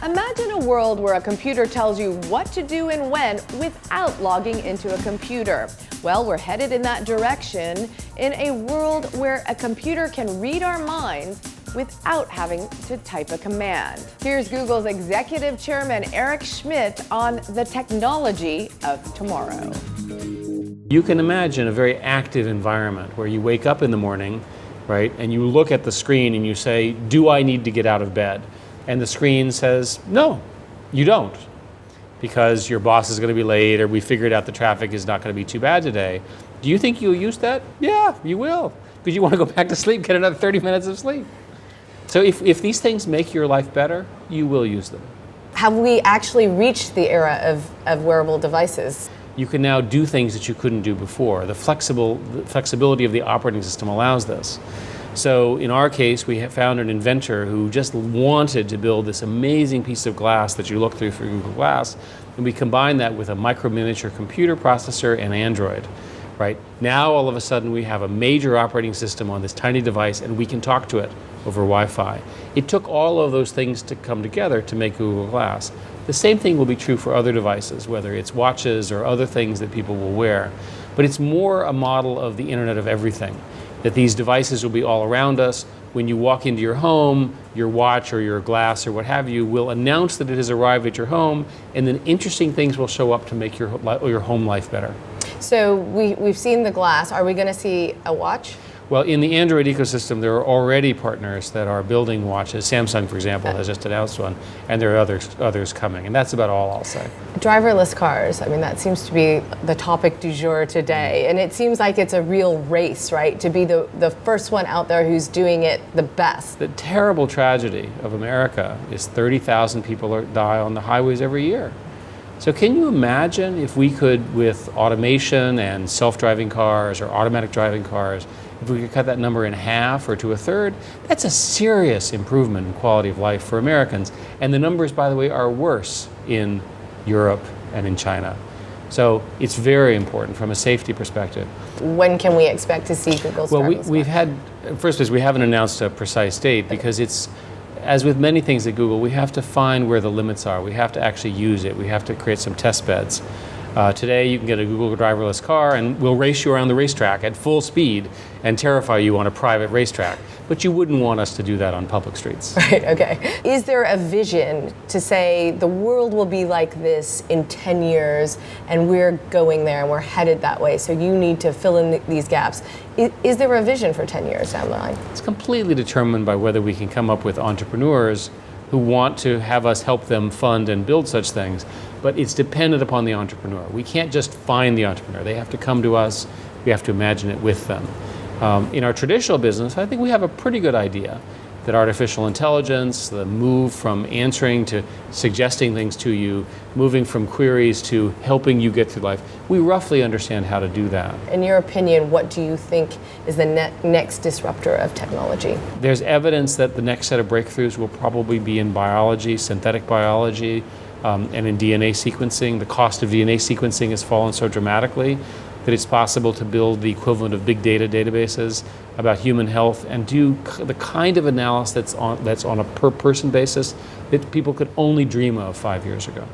Imagine a world where a computer tells you what to do and when without logging into a computer. Well, we're headed in that direction in a world where a computer can read our minds without having to type a command. Here's Google's executive chairman, Schmidt, on the technology of tomorrow. You can imagine a very active environment where you wake up in the morning, right, and you look at the screen and you say, do I need to get out of bed? And the screen says, no, you don't, because your boss is going to be late, or we figured out the traffic is not going to be too bad today. Do you think you'll use that? Yeah, you will, because you want to go back to sleep, get another 30 minutes of sleep. So if these things make your life better, you will use them. Have we actually reached the era of wearable devices? You can now do things that you couldn't do before. The flexibility of the operating system allows this. So in our case, we have found an inventor who just wanted to build this amazing piece of glass that you look through Google Glass, and we combined that with a micro miniature computer processor and Android. Right? Now all of a sudden we have a major operating system on this tiny device, and we can talk to it over Wi-Fi. It took all of those things to come together to make Google Glass. The same thing will be true for other devices, whether it's watches or other things that people will wear. But it's more a model of the Internet of Everything, that these devices will be all around us. When you walk into your home, your watch or your glass or what have you will announce that it has arrived at your home, and then interesting things will show up to make your home life better. So we've seen the glass. Are we going to see a watch? Well, in the Android ecosystem, there are already partners that are building watches. Samsung, for example, has just announced one, and there are others coming, and that's about all I'll say. Driverless cars, I mean, that seems to be the topic du jour today, and it seems like it's a real race, right, to be the first one out there who's doing it the best. The terrible tragedy of America is 30,000 people die on the highways every year. So can you imagine if we could, with automation and self-driving cars or automatic driving cars, if we could cut that number in half or to a third? That's a serious improvement in quality of life for Americans. And the numbers, by the way, are worse in Europe and in China. So it's very important from a safety perspective. When can we expect to see Google's driverless cars? First is we haven't announced a precise date, because it's, as with many things at Google, we have to find where the limits are. We have to actually use it. We have to create some test beds. Today you can get a Google driverless car and we'll race you around the racetrack at full speed and terrify you on a private racetrack. But you wouldn't want us to do that on public streets. Right, okay. Is there a vision to say the world will be like this in 10 years and we're going there and we're headed that way, so you need to fill in these gaps? Is there a vision for 10 years down the line? It's completely determined by whether we can come up with entrepreneurs who want to have us help them fund and build such things. But it's dependent upon the entrepreneur. We can't just find the entrepreneur. They have to come to us. We have to imagine it with them. In our traditional business, I think we have a pretty good idea that artificial intelligence, the move from answering to suggesting things to you, moving from queries to helping you get through life, we roughly understand how to do that. In your opinion, what do you think is the next disruptor of technology? There's evidence that the next set of breakthroughs will probably be in biology, synthetic biology, and in DNA sequencing. The cost of DNA sequencing has fallen so dramatically that it's possible to build the equivalent of big data databases about human health and do the kind of analysis that's on a per person basis that people could only dream of 5 years ago.